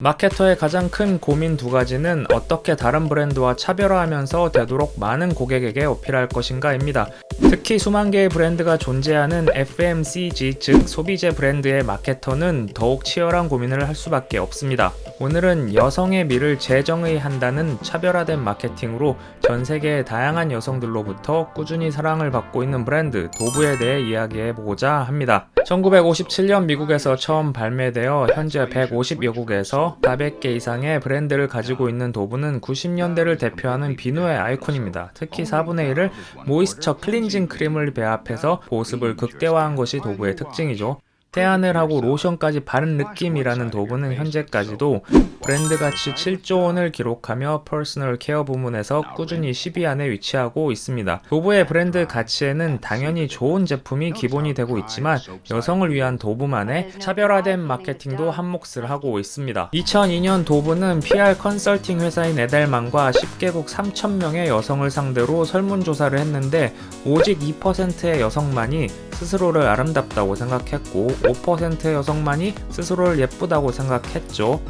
마케터의 가장 큰 고민 두 가지는 어떻게 다른 브랜드와 차별화하면서 되도록 많은 고객에게 어필할 것인가입니다. 특히 수만 개의 브랜드가 존재하는 FMCG, 즉 소비재 브랜드의 마케터는 더욱 치열한 고민을 할 수밖에 없습니다. 오늘은 여성의 미를 재정의한다는 차별화된 마케팅으로 전 세계의 다양한 여성들로부터 꾸준히 사랑을 받고 있는 브랜드 도브에 대해 이야기해보고자 합니다. 1957년 미국에서 처음 발매되어 현재 150여 국에서 400개 이상의 브랜드를 가지고 있는 도브는 90년대를 대표하는 비누의 아이콘입니다. 특히 4분의 1을 모이스처 클렌징 크림을 배합해서 보습을 극대화한 것이 도브의 특징이죠. 세안을 하고 로션까지 바른 느낌이라는 도브는 현재까지도 브랜드 가치 7조 원을 기록하며 퍼스널 케어 부문에서 꾸준히 10위 안에 위치하고 있습니다. 도브의 브랜드 가치에는 당연히 좋은 제품이 기본이 되고 있지만 여성을 위한 도브만의 차별화된 마케팅도 한몫을 하고 있습니다. 2002년 도브는 PR 컨설팅 회사인 에델만과 10개국 3,000명의 여성을 상대로 설문조사를 했는데 오직 2%의 여성만이 스스로를 아름답다고 생각했고 5%의 여성만이 스스로를 예쁘다고 생각했죠.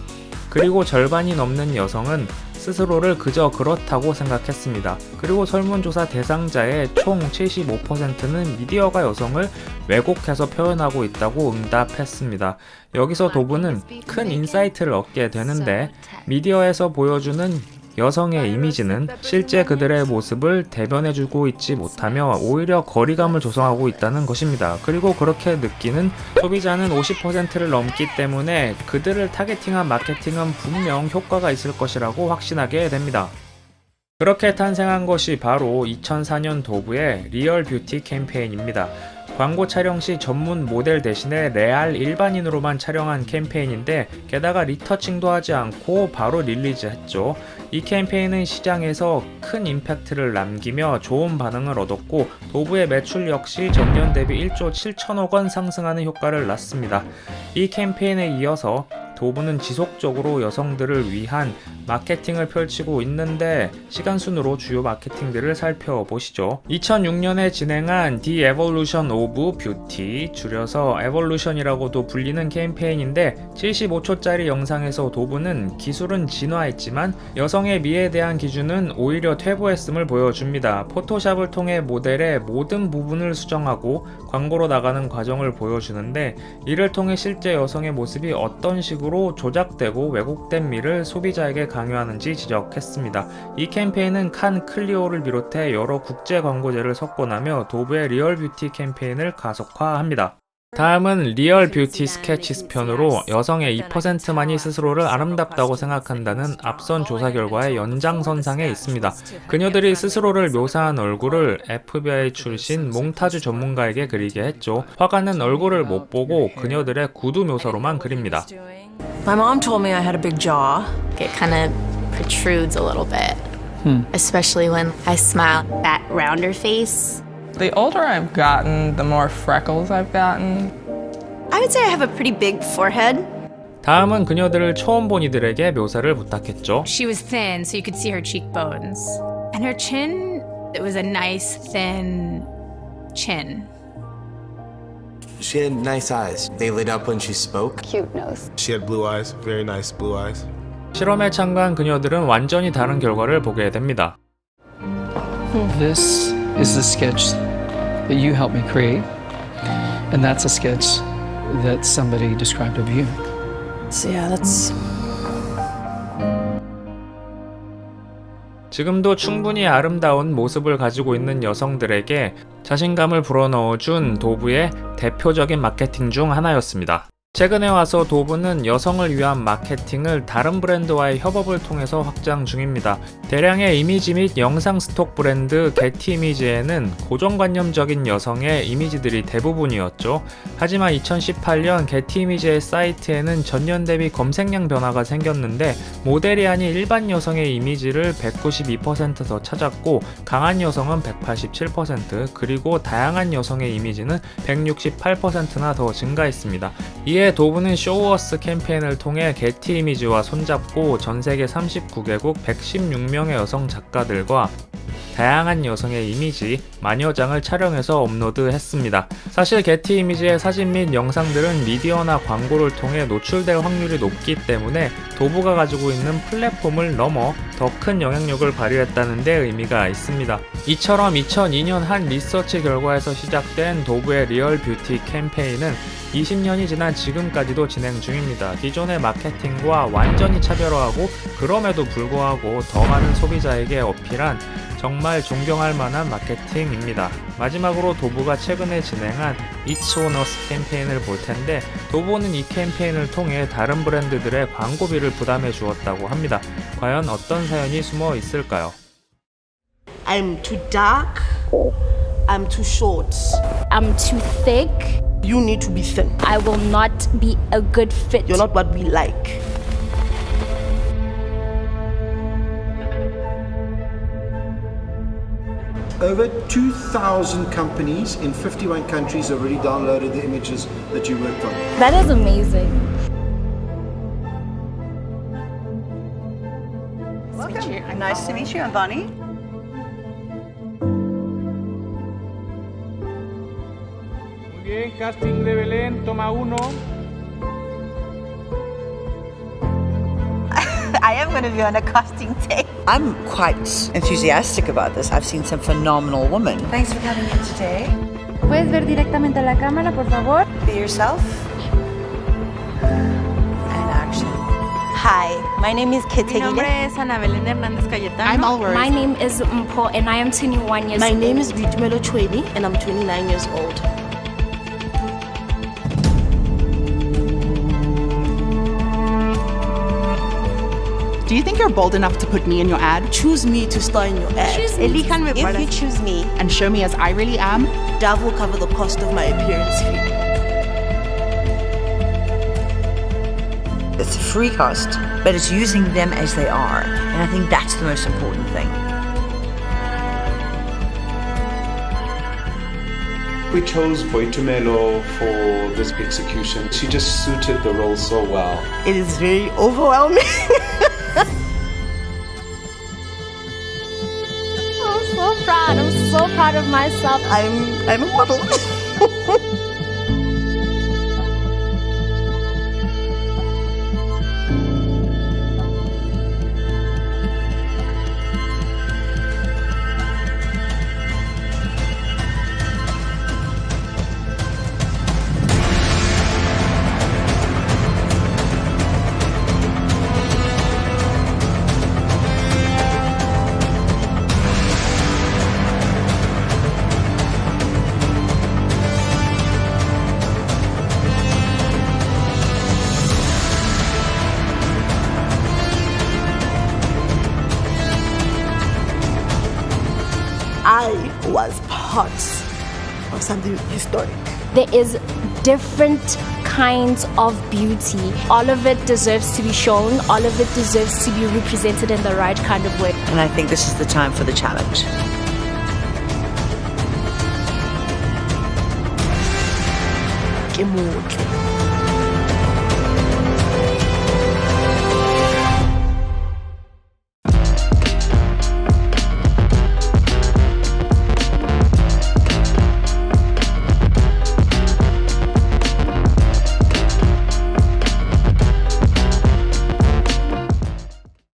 그리고 절반이 넘는 여성은 스스로를 그저 그렇다고 생각했습니다. 그리고 설문조사 대상자의 총 75%는 미디어가 여성을 왜곡해서 표현하고 있다고 응답했습니다. 여기서 도브는 큰 인사이트를 얻게 되는데 미디어에서 보여주는 여성의 이미지는 실제 그들의 모습을 대변해주고 있지 못하며 오히려 거리감을 조성하고 있다는 것입니다. 그리고 그렇게 느끼는 소비자는 50%를 넘기 때문에 그들을 타겟팅한 마케팅은 분명 효과가 있을 것이라고 확신하게 됩니다. 그렇게 탄생한 것이 바로 2004년 도브의 리얼 뷰티 캠페인입니다. 광고 촬영 시 전문 모델 대신에 레알 일반인으로만 촬영한 캠페인인데 게다가 리터칭도 하지 않고 바로 릴리즈했죠. 이 캠페인은 시장에서 큰 임팩트를 남기며 좋은 반응을 얻었고 도브의 매출 역시 전년 대비 1조 7천억 원 상승하는 효과를 낳습니다. 이 캠페인에 이어서 도브는 지속적으로 여성들을 위한 마케팅을 펼치고 있는데 시간 순으로 주요 마케팅들을 살펴보시죠. 2006년에 진행한 The Evolution of Beauty, 줄여서 에볼루션이라고도 불리는 캠페인인데 75초짜리 영상에서 도브는 기술은 진화했지만 여성의 미에 대한 기준은 오히려 퇴보했음을 보여줍니다. 포토샵을 통해 모델의 모든 부분을 수정하고 광고로 나가는 과정을 보여주는데 이를 통해 실제 여성의 모습이 어떤 식으로 조작되고 왜곡된 미를 소비자에게 강요하는지 지적했습니다. 이 캠페인은 칸 클리오를 비롯해 여러 국제 광고제를 석권하며 도브의 리얼 뷰티 캠페인을 가속화합니다. 다음은 리얼 뷰티 스케치스 편으로 여성의 2%만이 스스로를 아름답다고 생각한다는 앞선 조사 결과의 연장선상에 있습니다. 그녀들이 스스로를 묘사한 얼굴을 FBI 출신 몽타주 전문가에게 그리게 했죠. 화가는 얼굴을 못 보고 그녀들의 구두 묘사로만 그립니다. My mom told me I had a big jaw. It kind of protrudes a little bit, especially when I smile. That rounder face. The older I've gotten, the more freckles I've gotten. I would say I have a pretty big forehead. 다음은 그녀들을 처음 본 이들에게 묘사를 부탁했죠. She was thin, so you could see her cheekbones. And her chin, it was a nice, thin chin. She had nice eyes. They lit up when she spoke. Cute nose. She had blue eyes, very nice blue eyes. 실험에 참가한 그녀들은 완전히 다른 결과를 보게 됩니다. This is the sketch that you helped me create, and that's a sketch that somebody described of you. So yeah, that's... 지금도 충분히 아름다운 모습을 가지고 있는 여성들에게 자신감을 불어넣어준 도브의 대표적인 마케팅 중 하나였습니다. 최근에 와서 도브는 여성을 위한 마케팅을 다른 브랜드와의 협업을 통해서 확장 중입니다. 대량의 이미지 및 영상 스톡 브랜드 게티 이미지에는 고정관념적인 여성의 이미지들이 대부분이었죠. 하지만 2018년 게티 이미지의 사이트에는 전년 대비 검색량 변화가 생겼는데 모델이 아닌 일반 여성의 이미지를 192% 더 찾았고 강한 여성은 187% 그리고 다양한 여성의 이미지는 168%나 더 증가했습니다. 이에 도브는 쇼우어스 캠페인을 통해 게티 이미지와 손잡고 전세계 39개국 116명의 여성 작가들과 다양한 여성의 이미지, 마녀장을 촬영해서 업로드했습니다. 사실 게티 이미지의 사진 및 영상들은 미디어나 광고를 통해 노출될 확률이 높기 때문에 도브가 가지고 있는 플랫폼을 넘어 더 큰 영향력을 발휘했다는 데 의미가 있습니다. 이처럼 2002년 한 리서치 결과에서 시작된 도브의 리얼 뷰티 캠페인은 20년이 지난 지금까지도 진행 중입니다. 기존의 마케팅과 완전히 차별화하고 그럼에도 불구하고 더 많은 소비자에게 어필한 정말 존경할 만한 마케팅입니다. 마지막으로 도브가 최근에 진행한 It's on Us 캠페인을 볼 텐데, 도브는 이 캠페인을 통해 다른 브랜드들의 광고비를 부담해 주었다고 합니다. 과연 어떤 사연이 숨어 있을까요? I'm too dark. I'm too short. I'm too thick. You need to be thin. I will not be a good fit. You're not what we like. Over 2,000 companies in 51 countries already downloaded the images that you worked on. That is amazing. Welcome. Nice to meet you, I'm Bonnie. Muy bien, casting de Belén, toma 1. I am going to be on a casting tape. I'm quite enthusiastic about this. I've seen some phenomenal women. Thanks for coming in today. ¿Puedes ver directamente a la cámara, por favor? Be yourself. And action. Hi, my name is Kit Mi nombre es Ana Belén Hernández Cayetano. I'm Alworth. My name is Mpo and I am 21 years old. My name is Vitumelo Chweni and I'm 29 years old. Do you think you're bold enough to put me in your ad? Choose me to star in your ad. Elíjanme if you choose me. And show me as I really am? Dav will cover the cost of my appearance fee. It's a free cast, but it's using them as they are. And I think that's the most important thing. We chose Boitumelo for this execution. She just suited the role so well. It is very overwhelming. I'm so proud. I'm so proud of myself. I'm a model. I was part of something historic. There is different kinds of beauty. All of it deserves to be shown. All of it deserves to be represented in the right kind of way. And I think this is the time for the challenge. Ke motle.